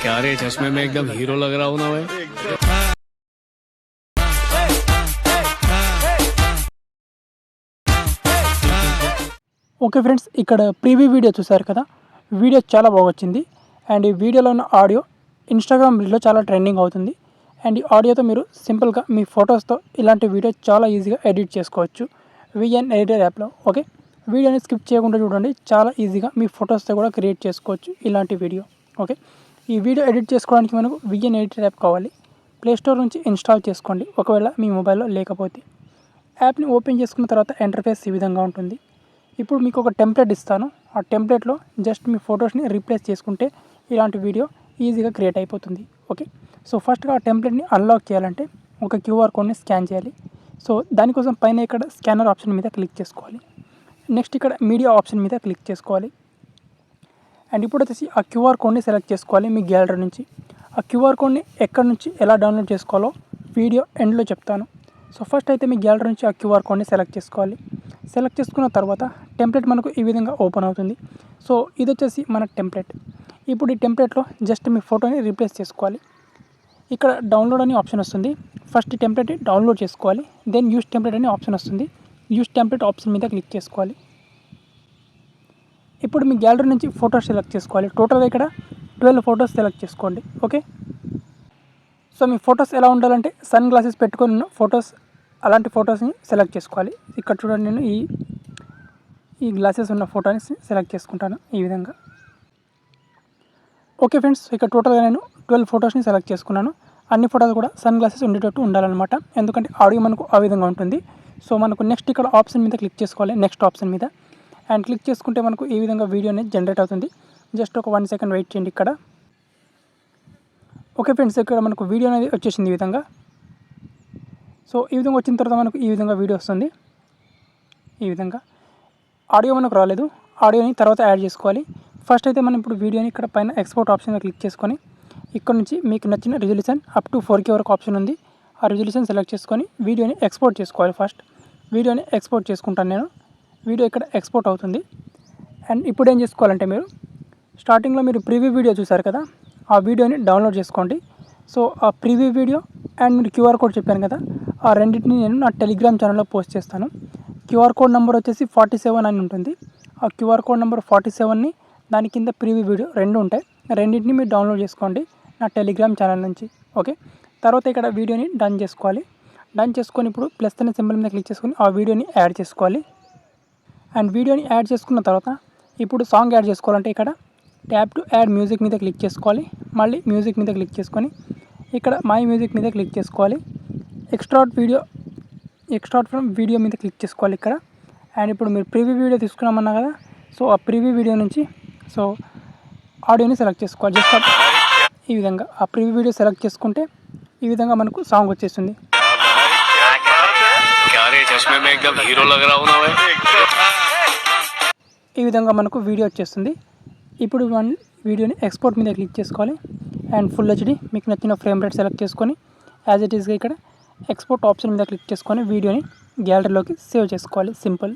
क्या रे चश्मे में एकदम हीरो लग रहा हूँ ना मैं। ఓకే ఫ్రెండ్స్, ఇక్కడ ప్రీవ్యూ వీడియో చూసారు కదా. వీడియో చాలా బాగా వచ్చింది. అండ్ ఈ వీడియోలో ఉన్న ఆడియో ఇన్స్టాగ్రామ్ రీల్లో చాలా ట్రెండింగ్ అవుతుంది. అండ్ ఈ ఆడియోతో మీరు సింపుల్గా మీ ఫొటోస్తో ఇలాంటి వీడియో చాలా ఈజీగా ఎడిట్ చేసుకోవచ్చు విఎన్ ఎడిటర్ యాప్లో. ఓకే, వీడియోని స్కిప్ చేయకుండా చూడండి. చాలా ఈజీగా మీ ఫొటోస్తో కూడా క్రియేట్ చేసుకోవచ్చు ఇలాంటి వీడియో. ఓకే, ఈ వీడియో ఎడిట్ చేసుకోవడానికి మనకు విఎన్ ఎడిటర్ యాప్ కావాలి. ప్లేస్టోర్ నుంచి ఇన్స్టాల్ చేసుకోండి ఒకవేళ మీ మొబైల్లో లేకపోతే. యాప్ని ఓపెన్ చేసుకున్న తర్వాత ఇంటర్ఫేస్ ఈ విధంగా ఉంటుంది. ఇప్పుడు మీకు ఒక టెంప్లెట్ ఇస్తాను. ఆ టెంప్లెట్లో జస్ట్ మీ ఫొటోస్ని రీప్లేస్ చేసుకుంటే ఇలాంటి వీడియో ఈజీగా క్రియేట్ అయిపోతుంది. ఓకే, సో ఫస్ట్గా ఆ టెంప్లెట్ని అన్లాక్ చేయాలంటే ఒక క్యూఆర్ కోడ్ని స్కాన్ చేయాలి. సో దానికోసం పైన ఇక్కడ స్కానర్ ఆప్షన్ మీద క్లిక్ చేసుకోవాలి. నెక్స్ట్ ఇక్కడ మీడియా ఆప్షన్ మీద క్లిక్ చేసుకోవాలి. అండ్ ఇప్పుడు వచ్చేసి ఆ క్యూఆర్ కోడ్ని సెలెక్ట్ చేసుకోవాలి మీ గ్యాలరీ నుంచి. ఆ క్యూఆర్ కోడ్ని ఎక్కడి నుంచి ఎలా డౌన్లోడ్ చేసుకోవాలో వీడియో ఎండ్లో చెప్తాను. సో ఫస్ట్ అయితే మీ గ్యాలరీ నుంచి ఆ క్యూఆర్ కోడ్ని సెలెక్ట్ చేసుకోవాలి. సెలెక్ట్ చేసుకున్న తర్వాత టెంప్లెట్ మనకు ఈ విధంగా ఓపెన్ అవుతుంది. సో ఇది వచ్చేసి మన టెంప్లెట్. ఇప్పుడు ఈ టెంప్లెట్లో జస్ట్ మీ ఫోటోని రీప్లేస్ చేసుకోవాలి. ఇక్కడ డౌన్లోడ్ అనే ఆప్షన్ వస్తుంది. ఫస్ట్ ఈ టెంప్లెట్ని డౌన్లోడ్ చేసుకోవాలి. దెన్ యూస్ టెంప్లెట్ అనే ఆప్షన్ వస్తుంది. యూస్ టెంప్లెట్ ఆప్షన్ మీద క్లిక్ చేసుకోవాలి. ఇప్పుడు మీ గ్యాలరీ నుంచి ఫొటోస్ సెలెక్ట్ చేసుకోవాలి. టోటల్గా ఇక్కడ 12 ఫొటోస్ సెలెక్ట్ చేసుకోండి. ఓకే, సో మీ ఫొటోస్ ఎలా ఉండాలంటే సన్ గ్లాసెస్ పెట్టుకొని ఉన్న ఫొటోస్, అలాంటి ఫొటోస్ని సెలెక్ట్ చేసుకోవాలి. ఇక్కడ చూడండి, నేను ఈ గ్లాసెస్ ఉన్న ఫోటోని సెలెక్ట్ చేసుకుంటాను ఈ విధంగా. ఓకే ఫ్రెండ్స్, ఇక్కడ టోటల్గా నేను 12 ఫొటోస్ని సెలెక్ట్ చేసుకున్నాను. అన్ని ఫొటోస్ కూడా సన్ గ్లాసెస్ ఉండేటట్టు ఉండాలన్నమాట, ఎందుకంటే ఆడియో మనకు ఆ విధంగా ఉంటుంది. సో మనకు నెక్స్ట్ ఇక్కడ ఆప్షన్ మీద క్లిక్ చేసుకోవాలి, నెక్స్ట్ ఆప్షన్ మీద. అండ్ క్లిక్ చేసుకుంటే మనకు ఈ విధంగా వీడియో అనేది జనరేట్ అవుతుంది. జస్ట్ ఒక 1 సెకండ్ వెయిట్ చేయండి ఇక్కడ. ఓకే ఫ్రెండ్స్, ఇక్కడ మనకు వీడియో అనేది వచ్చేసింది ఈ విధంగా. సో ఈ విధంగా వచ్చిన తర్వాత మనకు ఈ విధంగా వీడియో వస్తుంది. ఈ విధంగా ఆడియో మనకు రాలేదు. ఆడియోని తర్వాత యాడ్ చేసుకోవాలి. ఫస్ట్ అయితే మనం ఇప్పుడు వీడియోని ఇక్కడ పైన ఎక్స్పోర్ట్ ఆప్షన్ మీద క్లిక్ చేసుకొని ఇక్కడ నుంచి మీకు నచ్చిన రిజల్యూషన్ అప్ టు 4K వరకు ఆప్షన్ ఉంది. ఆ రిజల్యూషన్ సెలెక్ట్ చేసుకొని వీడియోని ఎక్స్పోర్ట్ చేసుకోవాలి. ఫస్ట్ వీడియోని ఎక్స్పోర్ట్ చేసుకుంటాను నేను. వీడియో ఇక్కడ ఎక్స్పోర్ట్ అవుతుంది. అండ్ ఇప్పుడు ఏం చేసుకోవాలంటే మీరు స్టార్టింగ్లో మీరు ప్రీవ్యూ వీడియో చూసారు కదా, ఆ వీడియోని డౌన్లోడ్ చేసుకోండి. సో ఆ ప్రీవ్యూ వీడియో అండ్ మీరు క్యూఆర్ కోడ్ చెప్పాను కదా, ఆ రెండింటిని నేను నా టెలిగ్రామ్ ఛానల్లో పోస్ట్ చేస్తాను. క్యూఆర్ కోడ్ నెంబర్ వచ్చేసి 47 అని ఉంటుంది. ఆ క్యూఆర్ కోడ్ నెంబర్ 47ని దాని కింద ప్రీవ్యూ వీడియో 2 ఉంటాయి. రెండింటిని మీరు డౌన్లోడ్ చేసుకోండి నా టెలిగ్రామ్ ఛానల్ నుంచి. ఓకే, తర్వాత ఇక్కడ వీడియోని డన్ చేసుకోవాలి. డన్ చేసుకొని ఇప్పుడు ప్లస్ అనే సింబల్ మీద క్లిక్ చేసుకొని ఆ వీడియోని యాడ్ చేసుకోవాలి. అండ్ వీడియోని యాడ్ చేసుకున్న తర్వాత ఇప్పుడు సాంగ్ యాడ్ చేసుకోవాలంటే ఇక్కడ ట్యాప్ టు యాడ్ మ్యూజిక్ మీద క్లిక్ చేసుకోవాలి. మళ్ళీ మ్యూజిక్ మీద క్లిక్ చేసుకొని ఇక్కడ మై మ్యూజిక్ మీద క్లిక్ చేసుకోవాలి. ఎక్స్ట్రాక్ట్ ఫ్రమ్ వీడియో మీద క్లిక్ చేసుకోవాలి ఇక్కడ. అండ్ ఇప్పుడు మీరు ప్రీవ్యూ వీడియో తీసుకున్నామన్నా కదా, సో ఆ ప్రీవ్యూ వీడియో నుంచి సో ఆడియోని సెలెక్ట్ చేసుకోవాలి. జస్ట్ ఈ విధంగా ఆ ప్రీవ్యూ వీడియో సెలెక్ట్ చేసుకుంటే ఈ విధంగా మనకు సాంగ్ వచ్చేస్తుంది. ఈ విధంగా మనకు వీడియో వచ్చేస్తుంది. ఇప్పుడు వీడియోని ఎక్స్పోర్ట్ మీద క్లిక్ చేసుకోవాలి. అండ్ ఫుల్ హెచ్డి మీకు నచ్చిన ఫ్రేమ్ రేట్ సెలెక్ట్ చేసుకొని యాజ్ ఇట్ ఈస్గా ఇక్కడ ఎక్స్పోర్ట్ ఆప్షన్ మీద క్లిక్ చేసుకొని వీడియోని గ్యాలరీలోకి సేవ్ చేసుకోవాలి. సింపుల్.